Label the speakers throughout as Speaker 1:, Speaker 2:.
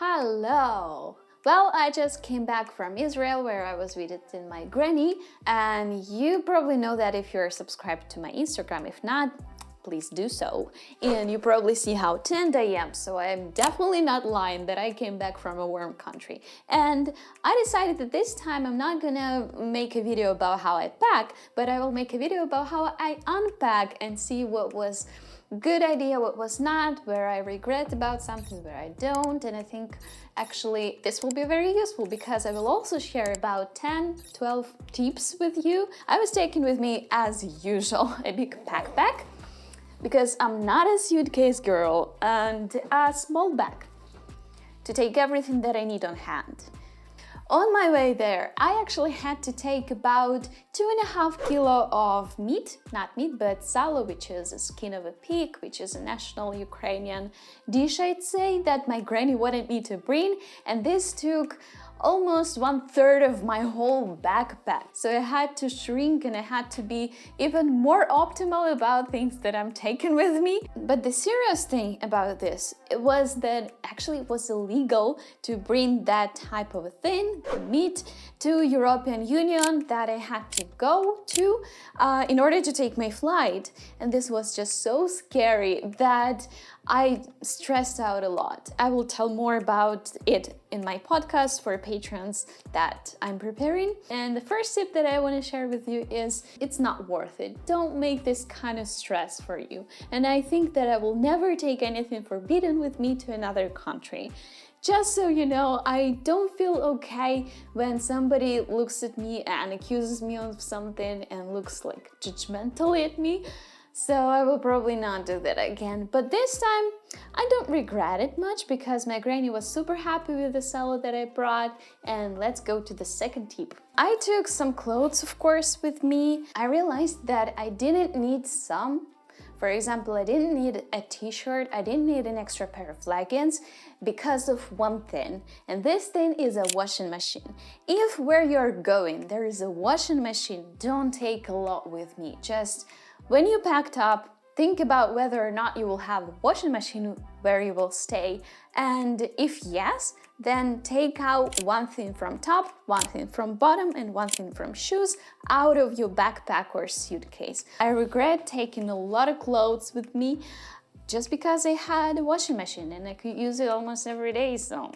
Speaker 1: Hello! Well, I just came back from Israel where I was visiting my granny, and you probably know that if you're subscribed to my Instagram. If not, please do so. And you probably see how tanned I am, so I'm definitely not lying that I came back from a warm country. And I decided that this time I'm not gonna make a video about how I pack, but I will make a video about how I unpack and see what was good idea, what was not, where I regret about something, where I don't. And I think actually this will be very useful because I will also share about 10-12 tips with you. I was taking with me, as usual, a big backpack because I'm not a suitcase girl, and a small bag to take everything that I need on hand. On my way there, I actually had to take about 2.5 kilos of meat, not meat, but salo, which is a skin of a pig, which is a national Ukrainian dish, I'd say, that my granny wanted me to bring, and this took almost 1/3 of my whole backpack. So I had to shrink and I had to be even more optimal about things that I'm taking with me. But the serious thing about this was that actually it was illegal to bring that type of a thing, meat, to European Union that I had to go to in order to take my flight. And this was just so scary that I stressed out a lot. I will tell more about it in my podcast for patrons that I'm preparing. And the first tip that I want to share with you is it's not worth it. Don't make this kind of stress for you. And I think that I will never take anything forbidden with me to another country. Just so you know, I don't feel okay when somebody looks at me and accuses me of something and looks like judgmentally at me. So I will probably not do that again. But this time, I don't regret it much because my granny was super happy with the salad that I brought. And let's go to the second tip. I took some clothes, of course, with me. I realized that I didn't need some. For example, I didn't need a t-shirt, I didn't need an extra pair of leggings because of one thing, and this thing is a washing machine. If where you're going there is a washing machine, don't take a lot with me. Just when you packed up, think about whether or not you will have a washing machine where you will stay, and if yes, then take out one thing from top, one thing from bottom, and one thing from shoes out of your backpack or suitcase. I regret taking a lot of clothes with me just because I had a washing machine and I could use it almost every day, so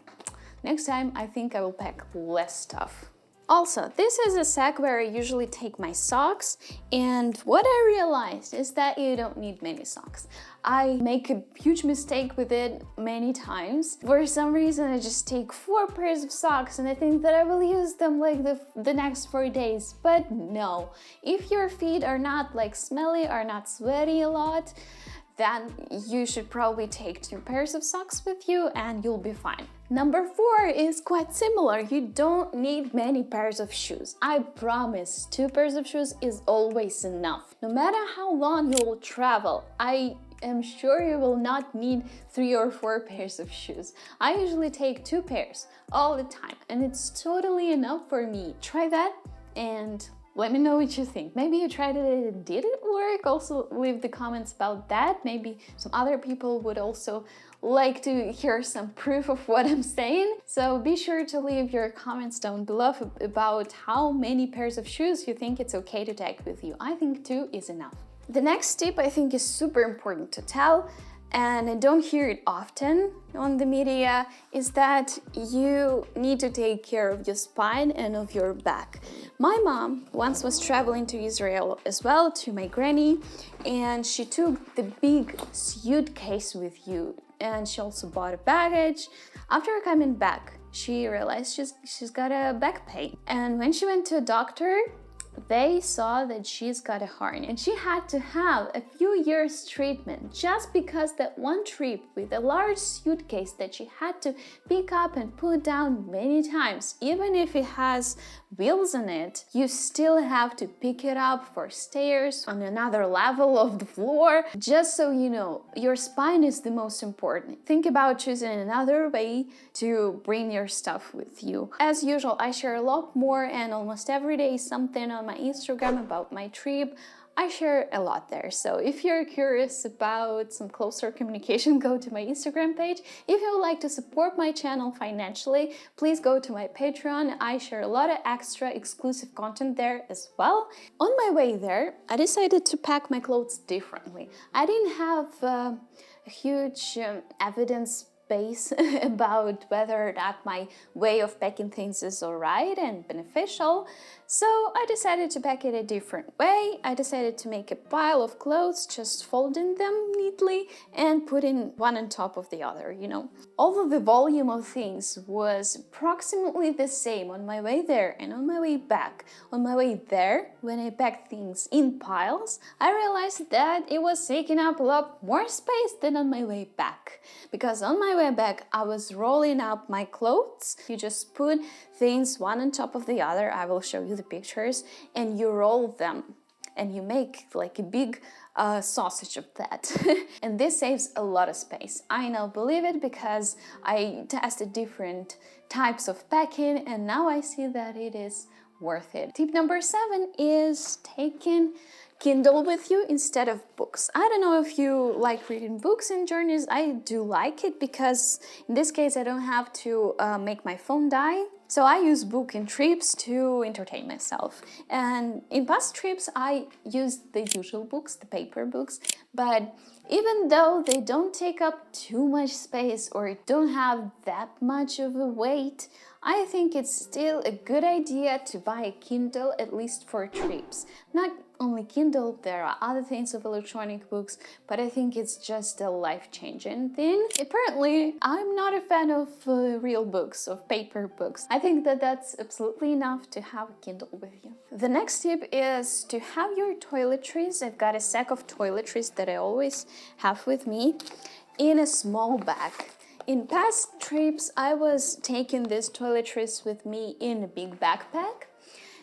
Speaker 1: next time I think I will pack less stuff. Also, this is a sack where I usually take my socks, and what I realized is that you don't need many socks. I make a huge mistake with it many times. For some reason, I just take 4 pairs of socks and I think that I will use them like the next 4 days. But no, if your feet are not like smelly or not sweaty a lot, then you should probably take 2 pairs of socks with you and you'll be fine. Number 4 is quite similar. You don't need many pairs of shoes. I promise, 2 pairs of shoes is always enough. No matter how long you will travel, I am sure you will not need 3 or 4 pairs of shoes. I usually take 2 pairs all the time and it's totally enough for me. Try that and let me know what you think. Maybe you tried it and it didn't work. Also leave the comments about that. Maybe some other people would also like to hear some proof of what I'm saying. So be sure to leave your comments down below about how many pairs of shoes you think it's okay to take with you. I think 2 is enough. The next tip I think is super important to tell, and I don't hear it often on the media, is that you need to take care of your spine and of your back. My mom once was traveling to Israel as well, to my granny, and she took the big suitcase with you, and she also bought a baggage. After coming back, she realized she's got a back pain, and when she went to a doctor, they saw that she's got a hernia and she had to have a few years treatment just because that one trip with a large suitcase that she had to pick up and put down many times. Even if it has wheels on it, you still have to pick it up for stairs on another level of the floor. Just so you know, your spine is the most important. Think about choosing another way to bring your stuff with you. As usual, I share a lot more and almost every day something on my Instagram about my trip. I share a lot there. So if you're curious about some closer communication, go to my Instagram page. If you would like to support my channel financially, please go to my Patreon. I share a lot of extra exclusive content there as well. On my way there, I decided to pack my clothes differently. I didn't have a huge evidence base about whether or not my way of packing things is alright and beneficial. So I decided to pack it a different way. I decided to make a pile of clothes, just folding them neatly and putting one on top of the other, you know. Although the volume of things was approximately the same on my way there and on my way back. On my way there, when I packed things in piles, I realized that it was taking up a lot more space than on my way back. Because on my way back, I was rolling up my clothes. You just put things one on top of the other. I will show you the pictures, and you roll them and you make like a big sausage of that. And this saves a lot of space. I now believe it because I tested different types of packing and now I see that it is worth it. Tip number 7 is taking Kindle with you instead of books. I don't know if you like reading books and journals. I do like it because in this case I don't have to make my phone die. So I use book in trips to entertain myself. And in past trips I used the usual books, the paper books, but even though they don't take up too much space or don't have that much of a weight, I think it's still a good idea to buy a Kindle, at least for trips. Not only Kindle, there are other things of electronic books, but I think it's just a life-changing thing. Apparently, I'm not a fan of real books, of paper books. I think that that's absolutely enough to have a Kindle with you. The next tip is to have your toiletries. I've got a sack of toiletries that I always have with me in a small bag. In past trips, I was taking these toiletries with me in a big backpack.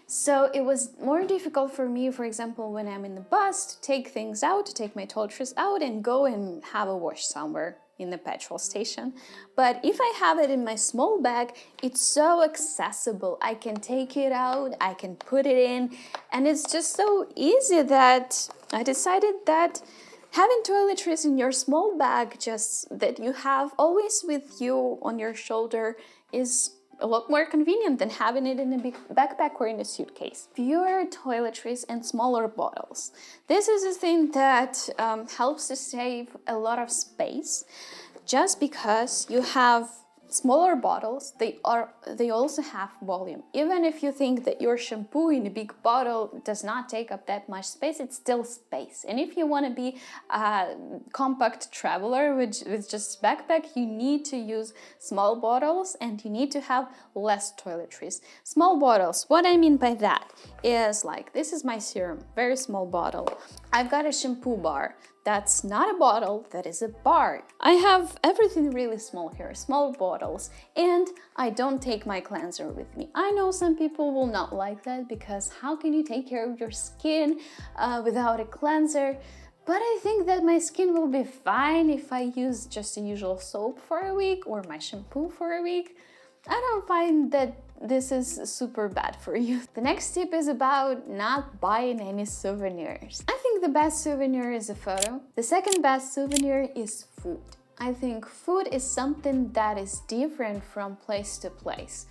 Speaker 1: So it was more difficult for me, for example, when I'm in the bus, to take things out, to take my toiletries out and go and have a wash somewhere in the petrol station. But if I have it in my small bag, it's so accessible. I can take it out, I can put it in, and it's just so easy that I decided that having toiletries in your small bag, just that you have always with you on your shoulder, is a lot more convenient than having it in a big backpack or in a suitcase. Fewer toiletries and smaller bottles. This is a thing that helps to save a lot of space. Just because you have smaller bottles, they also have volume. Even if you think that your shampoo in a big bottle does not take up that much space, it's still space. And if you want to be a compact traveler with just backpack, you need to use small bottles and you need to have less toiletries. Small bottles, what I mean by that is like, this is my serum, very small bottle. I've got a shampoo bar. That's not a bottle, that is a bar. I have everything really small here, small bottles, and I don't take my cleanser with me. I know some people will not like that because how can you take care of your skin without a cleanser? But I think that my skin will be fine if I use just the usual soap for a week or my shampoo for a week. I don't find that this is super bad for you. The next tip is about not buying any souvenirs. I think the best souvenir is a photo. The second best souvenir is food. I think food is something that is different from place to place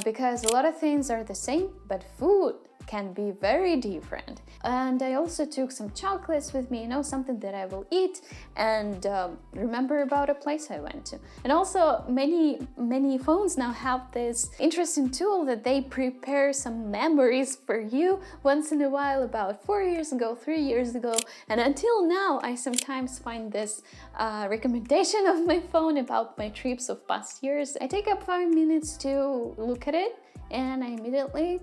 Speaker 1: because a lot of things are the same, but food can be very different. And I also took some chocolates with me, you know, something that I will eat and remember about a place I went to. And also many phones now have this interesting tool that they prepare some memories for you once in a while about 4 years ago, 3 years ago. And until now, I sometimes find this recommendation of my phone about my trips of past years. I take up 5 minutes to look at it and I immediately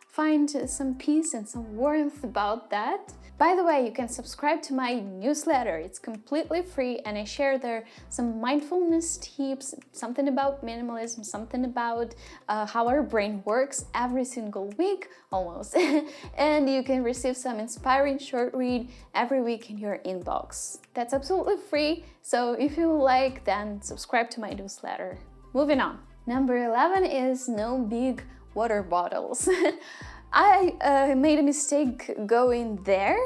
Speaker 1: find some peace and some warmth about that. By the way, you can subscribe to my newsletter. It's completely free and I share there some mindfulness tips, something about minimalism, something about how our brain works every single week, almost. And you can receive some inspiring short read every week in your inbox. That's absolutely free, so if you like, then subscribe to my newsletter. Moving on. Number 11 is no big water bottles. I made a mistake going there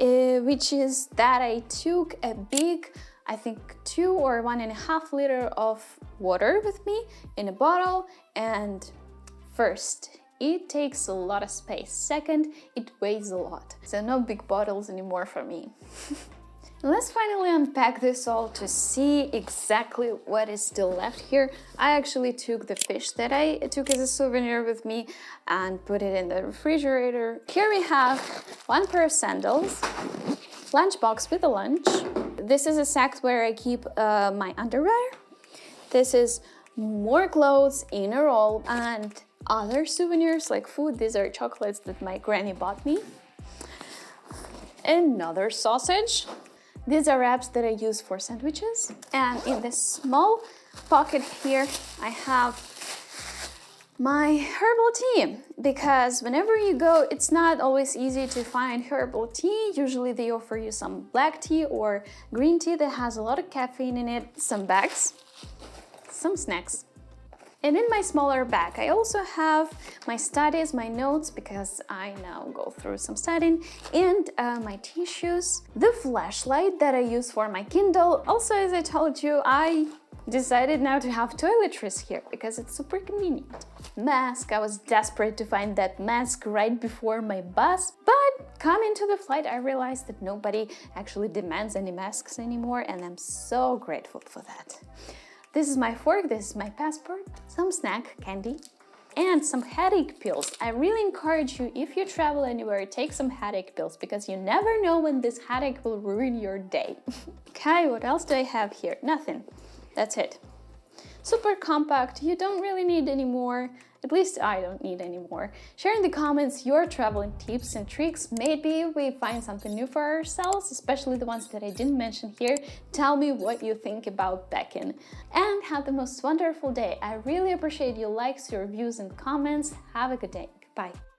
Speaker 1: which is that I took a big, I think 2 or 1.5 liter of water with me in a bottle. And first, it takes a lot of space. Second, it weighs a lot. So no big bottles anymore for me. Let's finally unpack this all to see exactly what is still left here. I actually took the fish that I took as a souvenir with me and put it in the refrigerator. Here we have 1 pair of sandals, lunchbox with a lunch. This is a sack where I keep my underwear. This is more clothes in a roll and other souvenirs like food. These are chocolates that my granny bought me. Another sausage. These are wraps that I use for sandwiches. And in this small pocket here, I have my herbal tea, because whenever you go, it's not always easy to find herbal tea. Usually they offer you some black tea or green tea that has a lot of caffeine in it, some bags, some snacks. And in my smaller bag, I also have my studies, my notes, because I now go through some studying, and my tissues, the flashlight that I use for my Kindle. Also, as I told you, I decided now to have toiletries here because it's super convenient. Mask, I was desperate to find that mask right before my bus, but coming to the flight, I realized that nobody actually demands any masks anymore, and I'm so grateful for that. This is my fork, this is my passport, some snack, candy, and some headache pills. I really encourage you, if you travel anywhere, take some headache pills, because you never know when this headache will ruin your day. Okay, what else do I have here? Nothing. That's it. Super compact, you don't really need any more. At least I don't need any more. Share in the comments your traveling tips and tricks. Maybe we find something new for ourselves, especially the ones that I didn't mention here. Tell me what you think about packing. And have the most wonderful day. I really appreciate your likes, your views and comments. Have a good day. Bye.